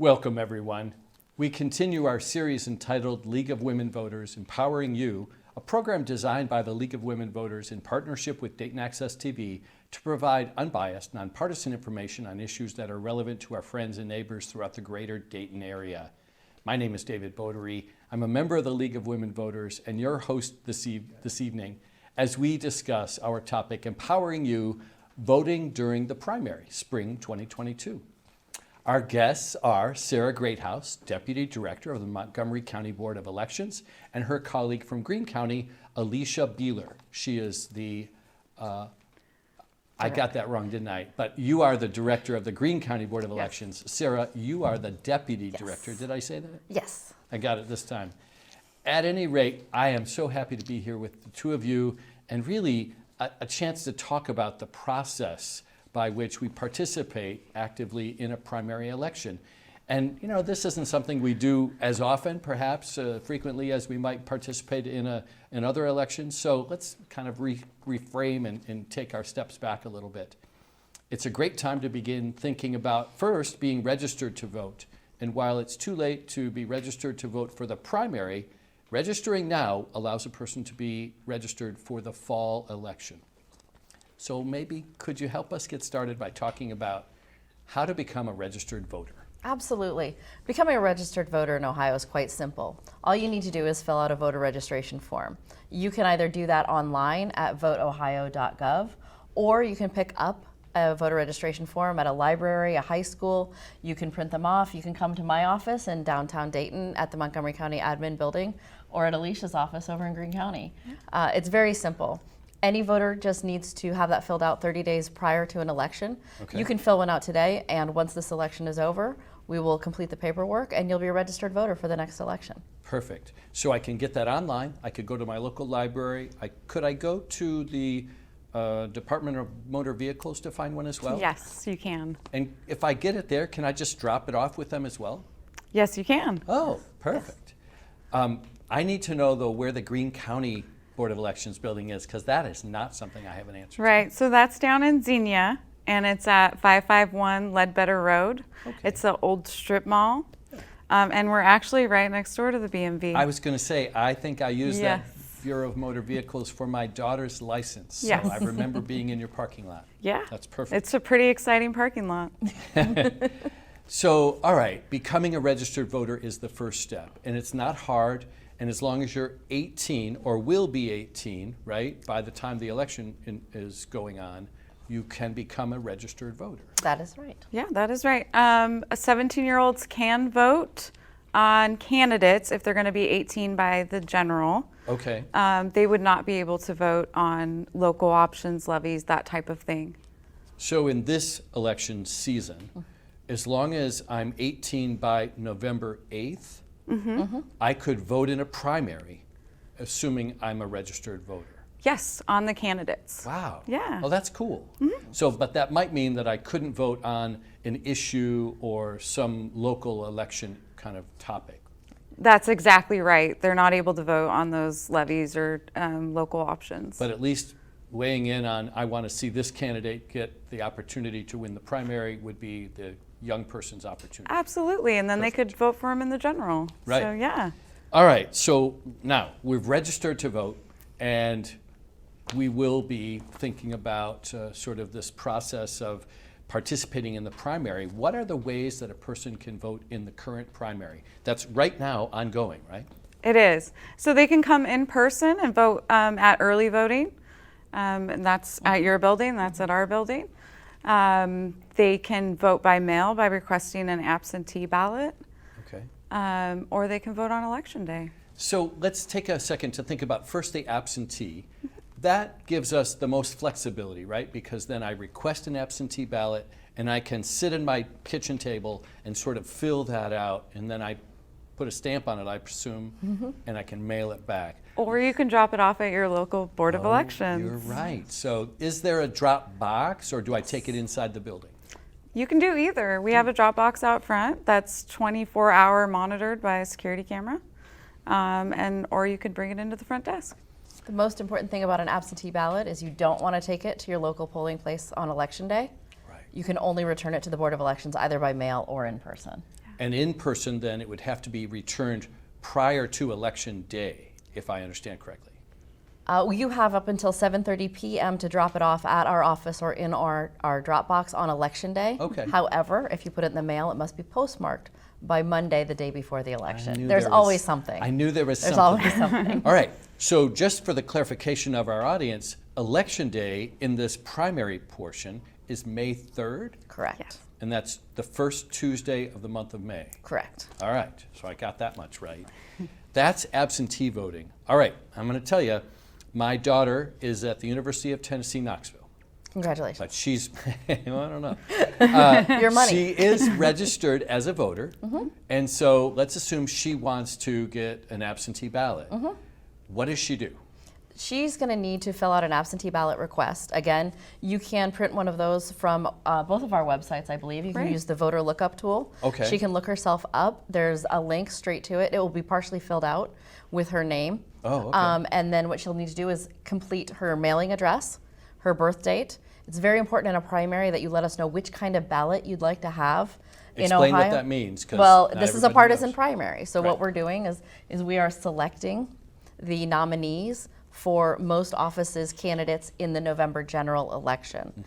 Welcome, everyone. We continue our series entitled League of Women Voters, Empowering You, a program designed by the League of Women Voters in partnership with Dayton Access TV to provide unbiased, nonpartisan information on issues that are relevant to our friends and neighbors throughout the greater Dayton area. My name is David Bodary. I'm a member of the League of Women Voters and your host this evening as we discuss our topic, Empowering You, Voting During the Primary, Spring 2022. Our guests are Sarah Greathouse, Deputy Director of the Montgomery County Board of Elections, and her colleague from Greene County, Alisha Beeler. She is the, I got that wrong, didn't I? But you are the Director of the Greene County Board of Elections. Yes. Sarah, you are the Deputy Director. Did I say that? Yes. I got it this time. At any rate, I am so happy to be here with the two of you and really a chance to talk about the process by which we participate actively in a primary election. And you know, this isn't something we do as often, perhaps frequently as we might participate in other elections. So let's kind of reframe and take our steps back a little bit. It's a great time to begin thinking about first being registered to vote. And while it's too late to be registered to vote for the primary, registering now allows a person to be registered for the fall election. So maybe could you help us get started by talking about how to become a registered voter? Absolutely. Becoming a registered voter in Ohio is quite simple. All you need to do is fill out a voter registration form. You can either do that online at voteohio.gov, or you can pick up a voter registration form at a library, a high school. You can print them off. You can come to my office in downtown Dayton at the Montgomery County Admin Building, or at Alisha's office over in Greene County. It's very simple. Any voter just needs to have that filled out 30 days prior to an election. Okay. You can fill one out today, and once this election is over, we will complete the paperwork and you'll be a registered voter for the next election. Perfect. So I can get that online. I could go to my local library. Could I go to the Department of Motor Vehicles to find one as well? Yes, you can. And if I get it there, can I just drop it off with them as well? Yes, you can. Oh, perfect. Yes. I need to know, though, where the Greene County Board of Elections building is, because that is not something I have an answer to. Right, so that's down in Xenia, and it's at 551 Ledbetter Road. Okay. It's the old strip mall, and we're actually right next door to the BMV. I was going to say, I think I used that Bureau of Motor Vehicles for my daughter's license. Yes. So I remember being in your parking lot. Yeah. That's perfect. It's a pretty exciting parking lot. So, all right, becoming a registered voter is the first step, and it's not hard. And as long as you're 18 or will be 18, right, by the time the election is going on, you can become a registered voter. That is right. Yeah, that is right. 17-year-olds can vote on candidates if they're going to be 18 by the general. Okay. They would not be able to vote on local options, levies, that type of thing. So in this election season, as long as I'm 18 by November 8th, I could vote in a primary, assuming I'm a registered voter. Yes, on the candidates. Wow. Yeah. Oh, that's cool. So, but that might mean that I couldn't vote on an issue or some local election kind of topic. That's exactly right. They're not able to vote on those levies or local options. But at least weighing in on, I want to see this candidate get the opportunity to win the primary would be the young person's opportunity. Absolutely, and then Perfect. They could vote for him in the general. Right. So, yeah. All right, so now we've registered to vote, and we will be thinking about sort of this process of participating in the primary. What are the ways that a person can vote in the current primary? That's right now ongoing, right? It is. So they can come in person and vote at early voting, and that's at your building, that's at our building. They can vote by mail by requesting an absentee ballot. Okay. Or they can vote on election day. So let's take a second to think about first the absentee. That gives us the most flexibility, right? Because then I request an absentee ballot and I can sit at my kitchen table and sort of fill that out, and then I put a stamp on it, I presume, and I can mail it back. Or you can drop it off at your local Board of Elections. You're right. So is there a drop box, or do I take it inside the building? You can do either. We have a drop box out front that's 24-hour monitored by a security camera, or you could bring it into the front desk. The most important thing about an absentee ballot is you don't want to take it to your local polling place on election day. Right. You can only return it to the Board of Elections either by mail or in person. Yeah. And in person, then, it would have to be returned prior to Election Day, if I understand correctly. You have up until 7:30 p.m. to drop it off at our office or in our drop box on Election Day. Okay. However, if you put it in the mail, it must be postmarked by Monday, the day before the election. knew There's there was- always something. I knew there was There's something. always something. All right, so just for the clarification of our audience, Election Day in this primary portion is May 3rd, Correct. Yes. and that's the first Tuesday of the month of May. Correct. All right, so I got that much right. That's absentee voting. All right, I'm going to tell you, my daughter is at the University of Tennessee, Knoxville, Congratulations. but she's, well, I don't know. Your money. She is registered as a voter, and so let's assume she wants to get an absentee ballot. What does she do? She's going to need to fill out an absentee ballot request. Again, you can print one of those from both of our websites, I believe. You can Right. use the voter lookup tool. Okay. She can look herself up. There's a link straight to it. It will be partially filled out with her name. Oh, okay. And then what she'll need to do is complete her mailing address, her birth date. It's very important in a primary that you let us know which kind of ballot you'd like to have in Explain Ohio. what that means, 'cause Well, not this is a everybody partisan knows. primary. So Right. what we're doing is we are selecting the nominees for most offices candidates in the November general election.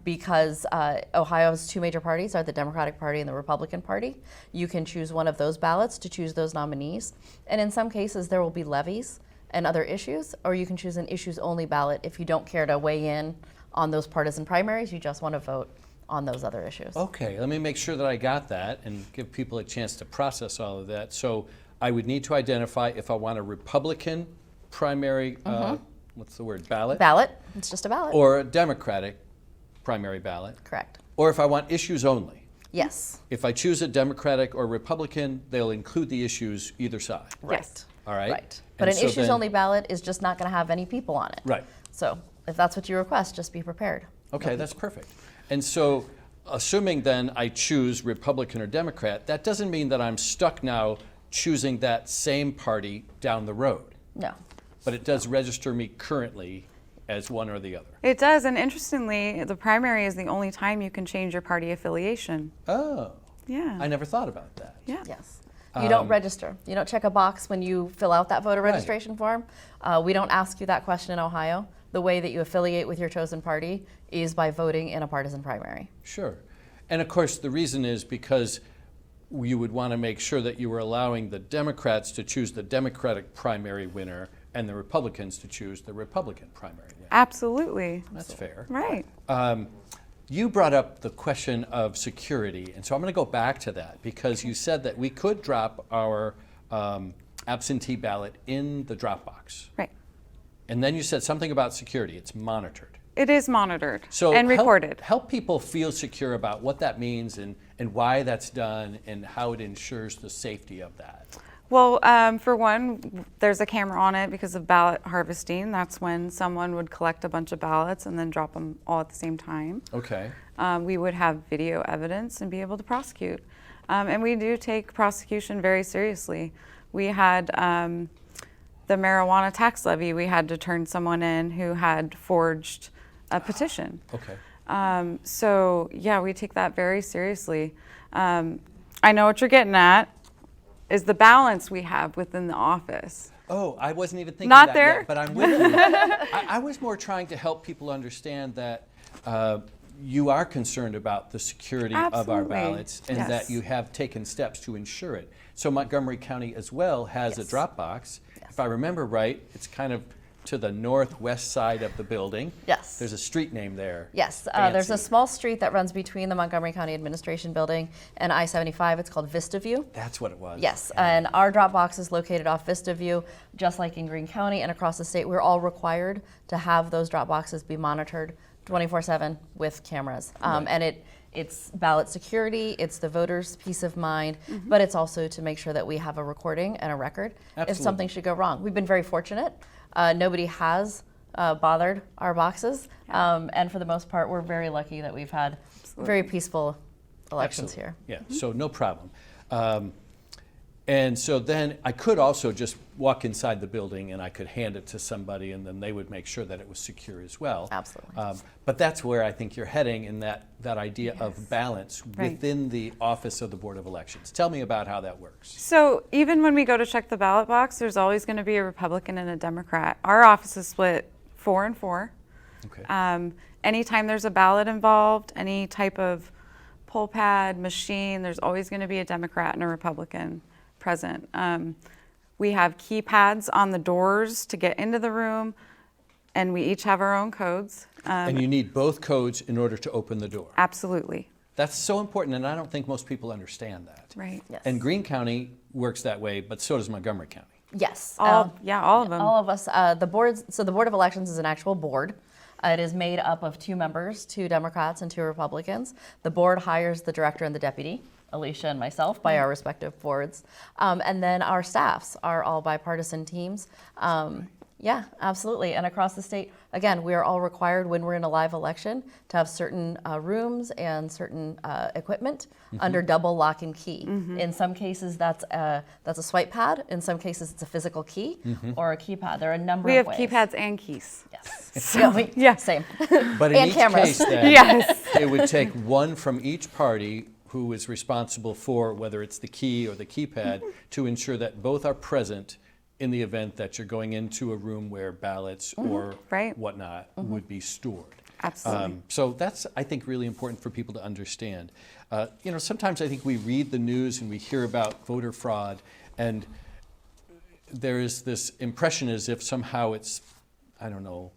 Because Ohio's two major parties are the Democratic Party and the Republican Party. You can choose one of those ballots to choose those nominees. And in some cases, there will be levies and other issues, or you can choose an issues-only ballot if you don't care to weigh in on those partisan primaries, you just want to vote on those other issues. Okay, let me make sure that I got that and give people a chance to process all of that. So I would need to identify if I want a Republican primary, what's the word, ballot? Ballot, it's just a ballot. Or a Democratic primary ballot, Correct. or if I want issues only. Yes. If I choose a Democratic or Republican, they'll include the issues either side. Yes. All right? Right. But And an so issues-only ballot is just not going to have any people on it. Right. So if that's what you request, just be prepared. Okay, that's perfect. And so, assuming then I choose Republican or Democrat, that doesn't mean that I'm stuck now choosing that same party down the road. No. But it does register me currently as one or the other. It does, and interestingly, the primary is the only time you can change your party affiliation. Oh, Yeah. I never thought about that. Yeah. Yes. You don't register. You don't check a box when you fill out that voter Right. registration form. We don't ask you that question in Ohio. The way that you affiliate with your chosen party is by voting in a partisan primary. Sure. And of course, the reason is because you would want to make sure that you were allowing the Democrats to choose the Democratic primary winner and the Republicans to choose the Republican primary winner. Absolutely. That's fair. Right. You brought up the question of security, and so I'm going to go back to that because you said that we could drop our absentee ballot in the drop box. Right. And then you said something about security. It's monitored. It is monitored So and recorded. Help people feel secure about what that means and why that's done and how it ensures the safety of that. Well, for one, there's a camera on it because of ballot harvesting. That's when someone would collect a bunch of ballots and then drop them all at the same time. Okay. We would have video evidence and be able to prosecute. And we do take prosecution very seriously. We had the marijuana tax levy. We had to turn someone in who had forged a petition. Okay. So yeah, we take that very seriously. I know what you're getting at is the balance we have within the office. Oh, I wasn't even thinking Not that there? yet, but I'm with you. I was more trying to help people understand that you are concerned about the security of our Absolutely. ballots and Yes. that you have taken steps to ensure it. So Montgomery County as well has a Yes. drop box. Yes. If I remember right, it's kind of to the northwest side of the building. Yes. There's a street name there. Yes, there's a Fancy. small street that runs between the Montgomery County Administration Building and I-75. It's called Vista View. That's what it was. Yes, and our drop box is located off Vista View, just like in Greene County and across the state. We're all required to have those drop boxes be monitored 24/7 with cameras. And it's ballot security, it's the voters' peace of mind, but it's also to make sure that we have a recording and a record if Absolutely. something should go wrong. We've been very fortunate. Nobody has bothered our boxes, and for the most part, we're very lucky that we've had very peaceful elections Absolutely. here. Yeah, so no problem. And so then I could also just walk inside the building and I could hand it to somebody and then they would make sure that it was secure as well. Absolutely. But that's where I think you're heading in that idea of balance Right. within the office of the Board of Elections. Tell me about how that works. So even when we go to check the ballot box, there's always going to be a Republican and a Democrat. Our office is split 4 and 4. Okay. Anytime there's a ballot involved, any type of poll pad, machine, there's always going to be a Democrat and a Republican present. We have keypads on the doors to get into the room, and we each have our own codes. And you need both codes in order to open the door. Absolutely. That's so important, and I don't think most people understand that. Right. Yes. And Greene County works that way, but so does Montgomery County. Yes. All of them. All of us. The Board of Elections is an actual board. It is made up of 2 members, 2 Democrats and 2 Republicans. The board hires the director and the deputy, Alisha and myself, by our respective boards. And then our staffs are all bipartisan teams. Yeah, absolutely. And across the state, again, we are all required when we're in a live election to have certain rooms and certain equipment under double lock and key. In some cases, that's a swipe pad. In some cases, it's a physical key or a keypad. There are a number We of have ways. keypads and keys. Yes. Yeah. Same. But in And each cameras. case, then, Yes. it would take one from each party who is responsible for whether it's the key or the keypad to ensure that both are present in the event that you're going into a room where ballots or Right. whatnot would be stored. Absolutely. So that's, I think, really important for people to understand. Sometimes I think we read the news and we hear about voter fraud, and there is this impression as if somehow it's, I don't know,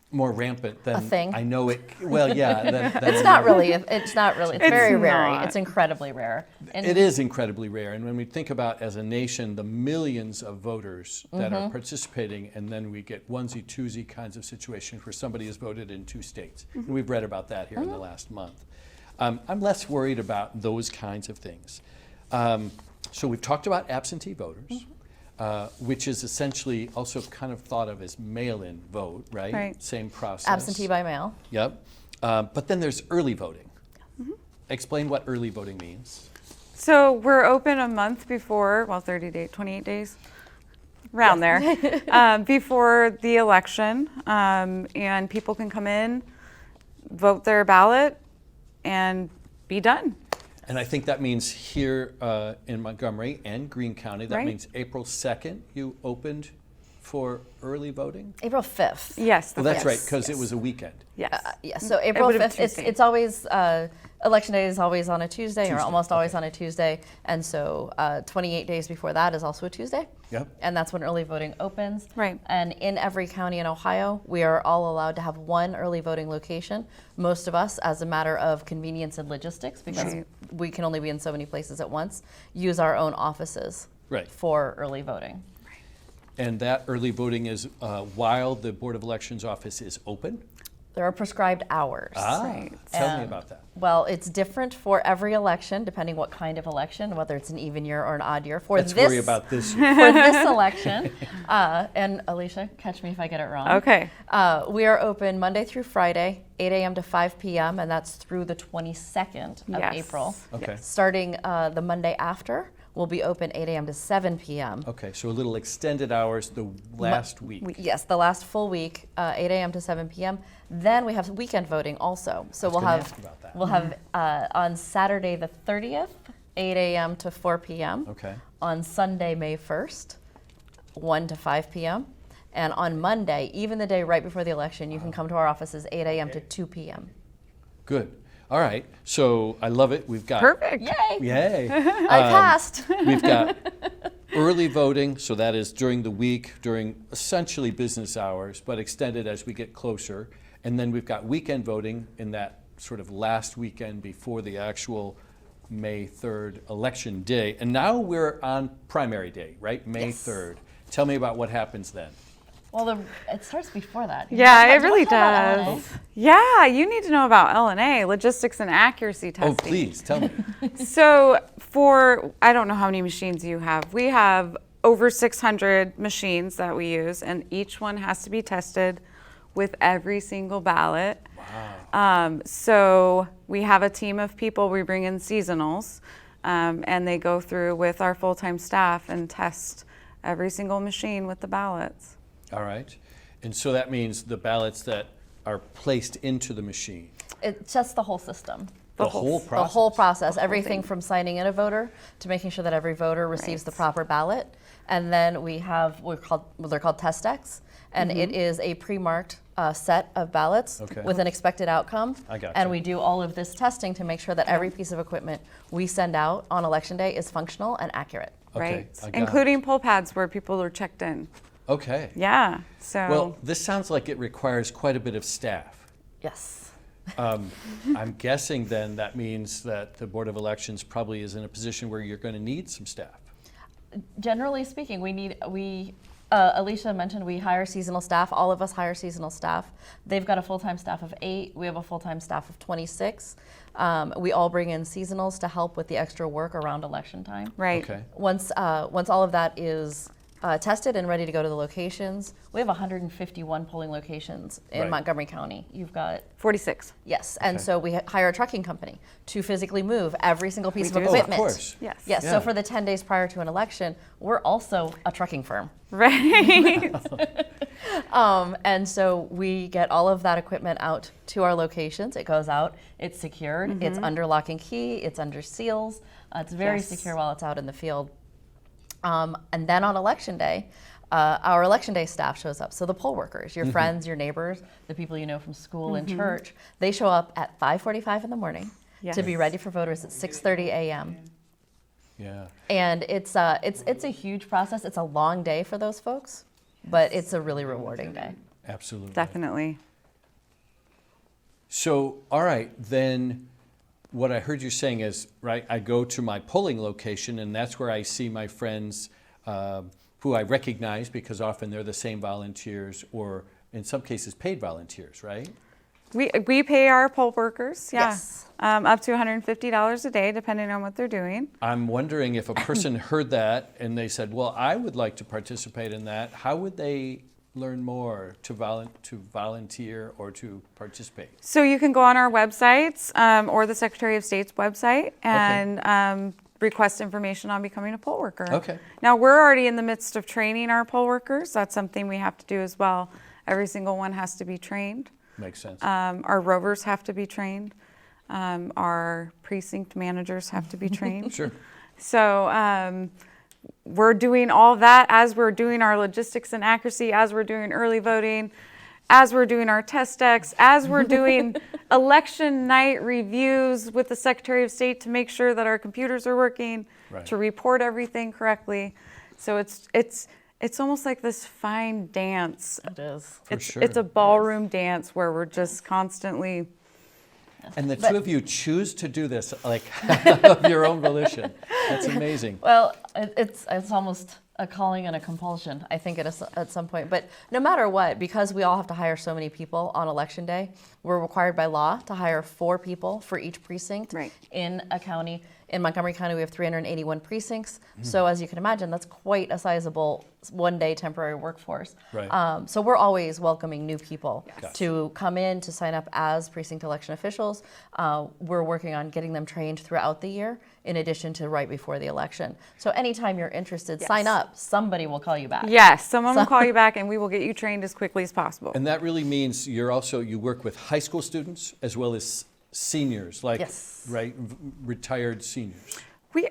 more rampant than A thing? I know it. Well, yeah. than It's not really. It's not really. It's very rare. not. It's incredibly rare. And It is incredibly rare. And when we think about, as a nation, the millions of voters that are participating, and then we get onesie, twosie kinds of situations where somebody has voted in 2 states. And we've read about that here in the last month. I'm less worried about those kinds of things. So we've talked about absentee voters, which is essentially also kind of thought of as mail-in vote, right? Right. Same process. absentee by mail. Yep. But then there's early voting. Explain what early voting means. So we're open a month before, 28 days, around there, before the election. And people can come in, vote their ballot, and be done. And I think that means here in Montgomery and Greene County, that Right. means April 2nd, you opened for early voting? April 5th. Yes. Well, that's Yes, right, because it yes. was a weekend. Yes. Yeah, so April would've 5th, Tuesday. it's always, election day is always on a Tuesday, or Tuesday, almost always okay. on a Tuesday. And so 28 days before that is also a Tuesday. Yep. And that's when early voting opens. Right. And in every county in Ohio, we are all allowed to have one early voting location. Most of us, as a matter of convenience and logistics, because Right. we can only be in so many places at once, use our own offices Right. for early voting. And that early voting is while the Board of Elections office is open? There are prescribed hours. Right. Tell me And- about that. Well, it's different for every election, depending what kind of election, whether it's an even year or an odd year. For Let's this, worry about this year. for this election, and Alicia, catch me if I get it wrong. Okay. We are open Monday through Friday, 8 a.m. to 5 p.m., and that's through the 22nd of Yes. April. Okay. Starting the Monday after, we'll be open 8 a.m. to 7 p.m. Okay, so a little extended hours the last week. Yes, the last full week, 8 a.m. to 7 p.m. Then we have weekend voting also. So we'll gonna have ask about that. we'll have on Saturday the 30th, 8 a.m. to 4 p.m. Okay. On Sunday, May 1st, 1 to 5 p.m. And on Monday, even the day right before the election, you can come to our offices 8 a.m. to 2 p.m. Good. All right, so I love it. We've got Perfect. Yay! Yay. I passed. We've got early voting, so that is during the week, during essentially business hours, but extended as we get closer. And then we've got weekend voting in that sort of last weekend before the actual May 3rd election day. And now we're on primary day, right? May Yes. 3rd. Tell me about what happens then. Well, it starts before that. Yeah, Do you it really want to talk about does. Yeah, you need to know about LNA, logistics and accuracy testing. Oh, please, tell me. So I don't know how many machines you have. We have over 600 machines that we use, and each one has to be tested with every single ballot. Wow. So we have a team of people. We bring in seasonals And they go through with our full-time staff and test every single machine with the ballots. All right. And so that means the ballots that are placed into the machine. It's just the whole system. The whole The process. whole process, everything from signing in a voter to making sure that every voter receives the proper ballot. And then we have they're called test decks, and it is a pre-marked set of ballots Okay. with an expected outcome. I gotcha. And we do all of this testing to make sure that every piece of equipment we send out on election day is functional and accurate. Okay, Right? I got Including poll pads where people are checked in. Okay. Yeah, so. Well, this sounds like it requires quite a bit of staff. Yes. I'm guessing then that means that the Board of Elections probably is in a position where you're going to need some staff. Generally speaking, Alisha mentioned we hire seasonal staff. All of us hire seasonal staff. They've got a full-time staff of 8. We have a full-time staff of 26. We all bring in seasonals to help with the extra work around election time. Right. Okay. Once all of that is tested and ready to go to the locations, we have 151 polling locations in Right. Montgomery County. You've got 46. yes, and Okay. so we hire a trucking company to physically move every single piece We of do. Oh, of equipment. course. Yes. Yes, Yeah. so for the 10 days prior to an election, we're also a trucking firm. Right. And so we get all of that equipment out to our locations. It goes out, it's secured, it's under lock and key, it's under seals. It's very Yes. secure while it's out in the field. And then on election day, our election day staff shows up. So the poll workers, your friends, your neighbors, the people you know from school and church, they show up at 5:45 in the morning to be Yes. ready for voters at 6:30 a.m. Yeah. And it's a huge process. It's a long day for those folks, but it's a really rewarding day. Absolutely. Definitely. So, all right, then what I heard you saying is, right, I go to my polling location and that's where I see my friends who I recognize because often they're the same volunteers or in some cases paid volunteers, right? We pay our poll workers, yeah. Yes. Up to $150 a day, depending on what they're doing. I'm wondering if a person heard that and they said, well, I would like to participate in that, how would they learn more to volunteer or to participate? So you can go on our websites or the Secretary of State's website and request information on becoming a poll worker. Okay. Now, we're already in the midst of training our poll workers. That's something we have to do as well. Every single one has to be trained. Makes sense. Our rovers have to be trained. Our precinct managers have to be trained. Sure. So we're doing all that as we're doing our logistics and accuracy, as we're doing early voting, as we're doing our test decks, as we're doing election night reviews with the Secretary of State to make sure that our computers are working, Right. to report everything correctly. So it's almost like this fine dance. It is. For It's sure. a ballroom dance where we're just constantly. And the But- two of you choose to do this, like, of your own volition. That's amazing. Well, it's almost a calling and a compulsion, I think, at some point. But no matter what, because we all have to hire so many people on election day, we're required by law to hire 4 people for each precinct Right. in a county. In Montgomery County, we have 381 precincts. So as you can imagine, that's quite a sizable one-day temporary workforce. Right. So we're always welcoming new people Yes. to come in to sign up as precinct election officials. We're working on getting them trained throughout the year, in addition to right before the election. So anytime you're interested, sign Yes. up. Somebody will call you back. Yes, someone will call you back and we will get you trained as quickly as possible. And that really means you work with high school students as well as seniors, like, Yes. right, retired seniors.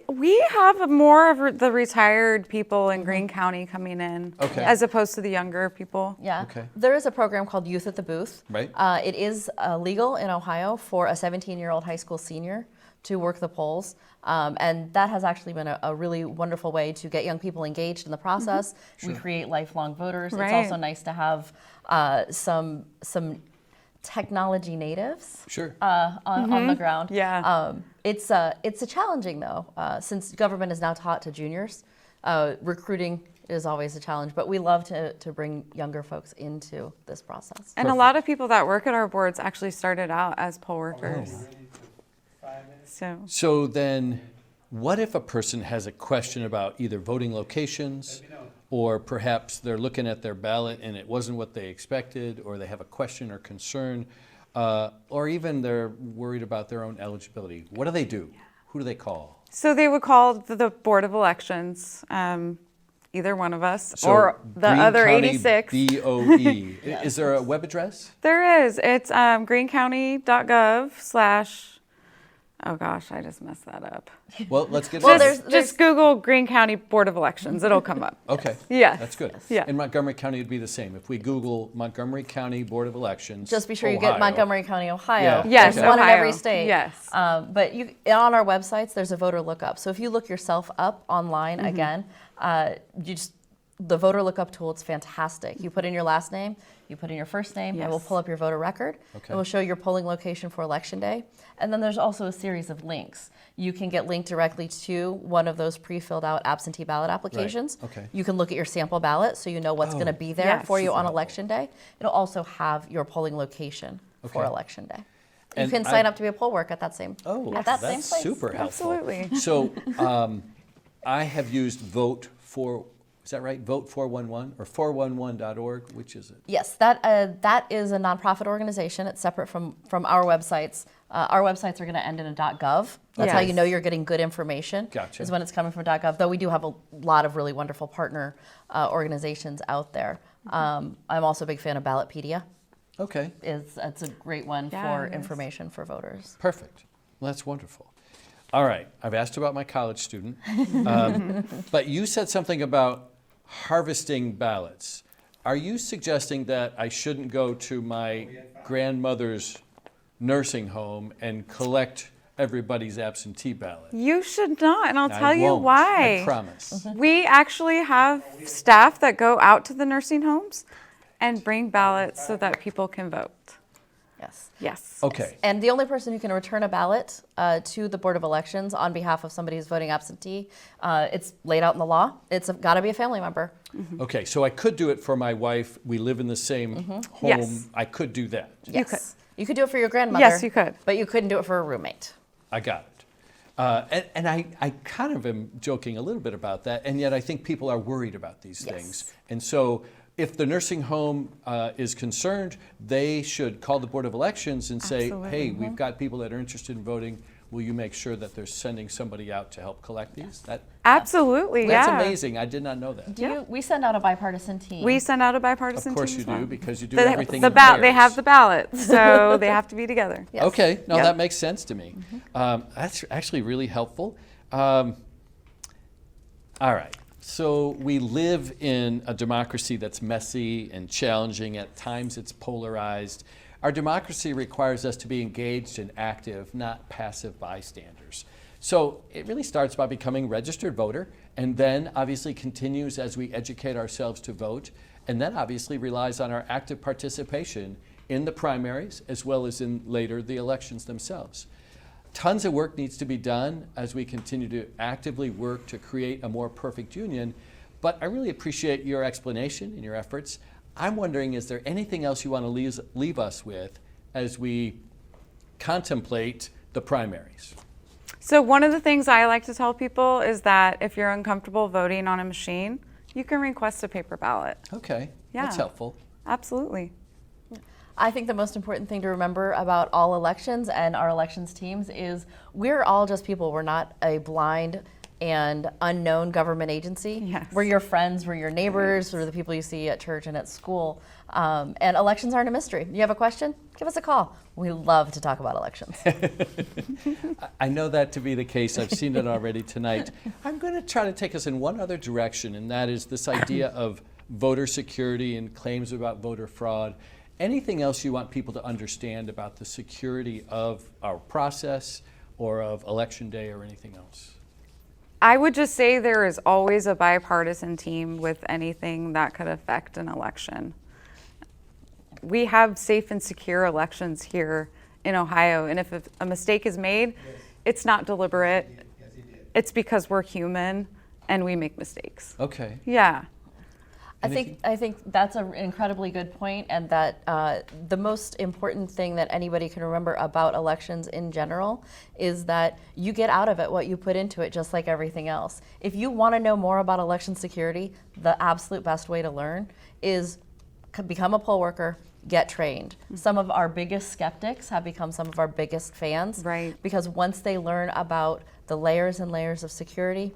We have more of the retired people in Greene County coming in Okay. as opposed to the younger people. Yeah. Okay. There is a program called Youth at the Booth. Right. It is legal in Ohio for a 17-year-old high school senior to work the polls. And that has actually been a really wonderful way to get young people engaged in the process. We create lifelong voters. Right. It's also nice to have some technology natives Sure. on the ground. Yeah. It's challenging though, since government is now taught to juniors. Recruiting is always a challenge, but we love to bring younger folks into this process. And a lot of people that work at our boards actually started out as poll workers. So then, what if a person has a question about either voting locations, or perhaps they're looking at their ballot and it wasn't what they expected, or they have a question or concern, or even they're worried about their own eligibility? What do they do? who do they call? So they would call the Board of Elections, either one of us, So or the Greene other County 86. BOE. Is there a web address? There is. It's greenecounty.gov/ oh gosh, I just messed that up. Well, let's get Well, started. Just Google Greene County Board of Elections. It'll come up. Okay. Yeah. That's good. Yeah. In Montgomery County, it'd be the same. If we Google Montgomery County Board of Elections, Just be sure you get Ohio. Montgomery County, Ohio. Yeah. Yes, There's one in Ohio. every state. Yes. But on our websites, there's a voter lookup. So if you look yourself up online, Mm-hmm. again, the voter lookup tool, it's fantastic. You put in your last name, you put in your first name, and we'll Yes. pull up your voter record. Okay. It will show your polling location for Election Day. And then there's also a series of links. You can get linked directly to one of those pre-filled out absentee ballot applications. Okay. You can look at your sample ballot so you know what's going to be there Yes. for you Super on helpful. Election Day. It'll also have your polling location for Okay. Election Day. You And can sign I- up to be a poll worker at that same Oh, at that same that's place. super helpful. Absolutely. So I have used Vote for, is that right? Vote 411 or 411.org? Which is it? Yes, that is a nonprofit organization. It's separate from our websites. Our websites are going to end in a .gov. That's how Yes. you know you're getting good information. Gotcha. Is when it's coming from .gov. Though we do have a lot of really wonderful partner organizations out there. I'm also a big fan of Ballotpedia. Okay, It's a great one Yeah, for it is. information for voters. perfect. Well, that's wonderful. All right, I've asked about my college student, but you said something about harvesting ballots. Are you suggesting that I shouldn't go to my grandmother's nursing home and collect everybody's absentee ballot? You should not, and I'll I tell you won't, why. I promise. We actually have staff that go out to the nursing homes and bring ballots so that people can vote. Yes. Yes. Okay, And the only person who can return a ballot to the Board of Elections on behalf of somebody who's voting absentee, it's laid out in the law. It's got to be a family member. okay, so I could do it for my wife. We live in the same home. Yes. I could do that. Yes. You could do it for your grandmother. Yes, you could. But you couldn't do it for a roommate. I got it. And I kind of am joking a little bit about that, and yet I think people are worried about these Yes. things. And so if the nursing home is concerned, they should call the Board of Elections and say, Absolutely. hey, we've got people that are interested in voting. Will you make sure that they're sending somebody out to help collect these? Absolutely, That's yeah. amazing. I did not know that. We send out a bipartisan team. We send out a bipartisan Of course team you as well. do, because you do The, everything the in They have pairs. the ballot, so they have to be together. Yes. Okay, no, Yep. that makes sense to me. That's actually really helpful. All right, so we live in a democracy that's messy and challenging. At times it's polarized. Our democracy requires us to be engaged and active, not passive bystanders. So it really starts by becoming a registered voter, and then obviously continues as we educate ourselves to vote, and then obviously relies on our active participation in the primaries as well as in later the elections themselves. Tons of work needs to be done as we continue to actively work to create a more perfect union, but I really appreciate your explanation and your efforts. I'm wondering, is there anything else you want to leave us with as we contemplate the primaries? So one of the things I like to tell people is that if you're uncomfortable voting on a machine, you can request a paper ballot. Okay, Yeah. that's helpful. Absolutely. I think the most important thing to remember about all elections and our elections teams is we're all just people. We're not a blind and unknown government agency. Yes. We're your friends, we're your neighbors, we're the people you see at church and at school. And elections aren't a mystery. You have a question? Give us a call. We love to talk about elections. I know that to be the case. I've seen it already tonight. I'm going to try to take us in one other direction, and that is this idea of voter security and claims about voter fraud. Anything else you want people to understand about the security of our process or of Election Day or anything else? I would just say there is always a bipartisan team with anything that could affect an election. We have safe and secure elections here in Ohio, and if a mistake is made, it's not deliberate. It's because we're human and we make mistakes. Okay. Yeah. I think that's an incredibly good point, and that the most important thing that anybody can remember about elections in general is that you get out of it what you put into it, just like everything else. If you want to know more about election security, the absolute best way to learn is become a poll worker. get trained. Some of our biggest skeptics have become some of our biggest fans. Right. Because once they learn about the layers and layers of security,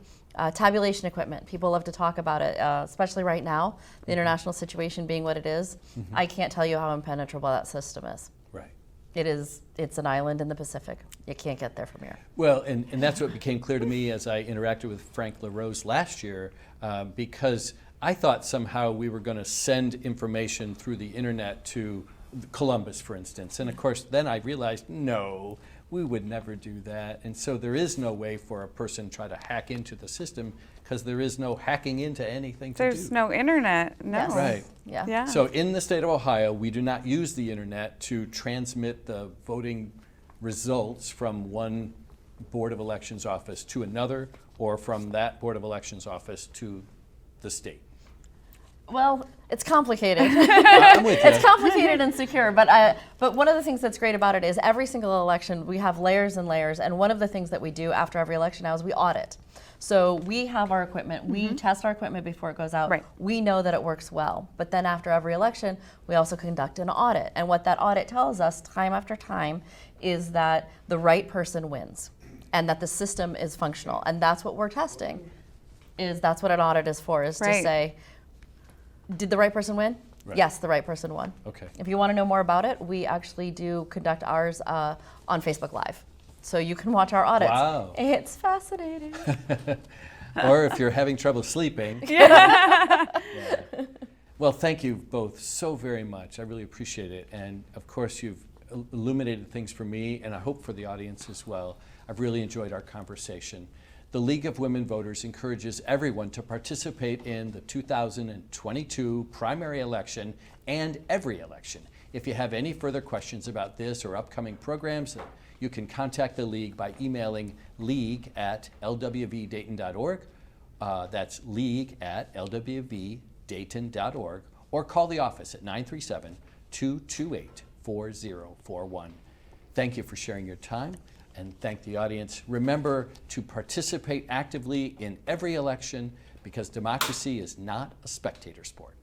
tabulation equipment, people love to talk about it, especially right now, the international situation being what it is. I can't tell you how impenetrable that system is. Right. It's an island in the Pacific. You can't get there from here. Well, and that's what became clear to me as I interacted with Frank LaRose last year, because I thought somehow we were going to send information through the internet to Columbus, for instance. And of course, then I realized, no, we would never do that. And so there is no way for a person to try to hack into the system because there is no hacking into anything to do. There's no internet, no. Yes. Right. Yeah. Yeah. So in the state of Ohio, we do not use the internet to transmit the voting results from one Board of Elections office to another, or from that Board of Elections office to the state. Well, it's complicated. I'm with It's you. complicated and secure, but one of the things that's great about it is every single election we have layers and layers, and one of the things that we do after every election now is we audit. So we have our equipment, we test our equipment before it goes out. Right. We know that it works well, but then after every election, we also conduct an audit. And what that audit tells us time after time is that the right person wins and that the system is functional. And that's what we're testing, that's what an audit is for, is to Right. say, did the right person win? Right. Yes, the right person won. Okay. If you want to know more about it, we actually do conduct ours on Facebook Live. So you can watch our audits. Wow. It's fascinating. Or if you're having trouble sleeping. Yeah. Well, thank you both so very much. I really appreciate it. And of course, you've illuminated things for me, and I hope for the audience as well. I've really enjoyed our conversation. The League of Women Voters encourages everyone to participate in the 2022 primary election and every election. If you have any further questions about this or upcoming programs, you can contact the League by emailing league@lwvdayton.org. That's league@lwvdayton.org, or call the office at 937-228-4041. Thank you for sharing your time, and thank the audience. Remember to participate actively in every election, because democracy is not a spectator sport.